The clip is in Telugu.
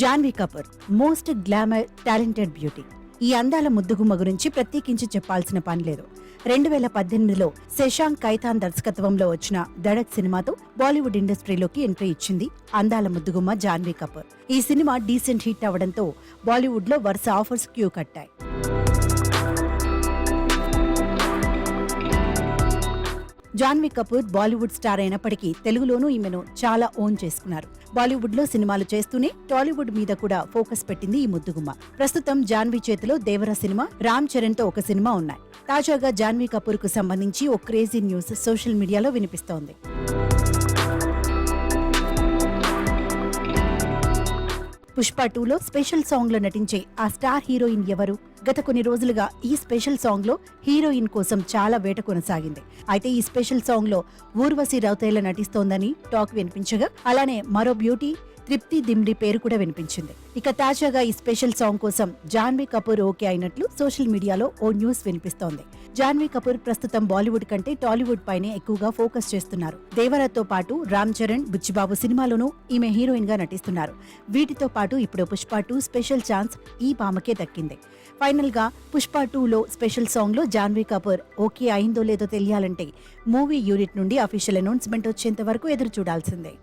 Janhvi Kapoor most glamour talented beauty. ఈ అందాల ముద్దుగుమ్మ గురించి ప్రత్యేకించి చెప్పాల్సిన పని లేదు. 2018లో శశాంక్ కైతాన్ దర్శకత్వంలో వచ్చిన ధడక్ సినిమాతో బాలీవుడ్ ఇండస్ట్రీలోకి ఎంట్రీ ఇచ్చింది అందాల ముద్దుగుమ్మ జాన్వీ కపూర్. ఈ సినిమా డీసెంట్ హిట్ అవడంతో బాలీవుడ్ లో వరుస ఆఫర్స్ క్యూ కట్టాయి. జాన్వీ కపూర్ బాలీవుడ్ స్టార్ అయినప్పటికీ తెలుగులోనూ ఈమెను చాలా ఓన్ చేసుకున్నారు. బాలీవుడ్ లో సినిమాలు చేస్తూనే టాలీవుడ్ మీద కూడా ఫోకస్ పెట్టింది ఈ ముద్దుగుమ్మ. ప్రస్తుతం జాన్వీ చేతిలో దేవర సినిమా, రామ్ చరణ్ తో ఒక సినిమా ఉన్నాయి. తాజాగా జాన్వీ కపూర్ కు సంబంధించి ఓ క్రేజీ న్యూస్ సోషల్ మీడియాలో వినిపిస్తోంది. పుష్ప 2లో స్పెషల్ సాంగ్ లో నటించే ఆ స్టార్ హీరోయిన్ ఎవరు? గత కొన్ని రోజులుగా ఈ స్పెషల్ సాంగ్ లో హీరోయిన్ కోసం చాలా వేట కొనసాగింది. అయితే ఈ స్పెషల్ సాంగ్ లో ఊర్వశి రౌతేలా నటిస్తోందని టాక్ వినిపించగా, అలానే మరో బ్యూటీ తృప్తి దిమ్డి పేరు కూడా వినిపించింది. ఇక తాజాగా ఈ స్పెషల్ సాంగ్ కోసం జాన్వీ కపూర్ ఓకే అయినట్లు సోషల్ మీడియాలో ఓ న్యూస్ వినిపిస్తోంది. జాన్వీ కపూర్ ప్రస్తుతం బాలీవుడ్ కంటే టాలీవుడ్ పైనే ఎక్కువగా ఫోకస్ చేస్తున్నారు. దేవరతో పాటు రామ్ చరణ్, బుచ్చిబాబు సినిమాలోనూ ఈమె హీరోయిన్ గా నటిస్తున్నారు. వీటితో పాటు ఇప్పుడు పుష్ప 2 స్పెషల్ ఛాన్స్ ఈ భామకే దక్కింది. ఫైనల్ గా పుష్ప 2లో స్పెషల్ సాంగ్ లో జాన్వీ కపూర్ ఓకే అయిందో లేదో తెలియాలంటే మూవీ యూనిట్ నుండి అఫీషియల్ అనౌన్స్మెంట్ వచ్చేంత వరకు ఎదురు చూడాల్సిందే.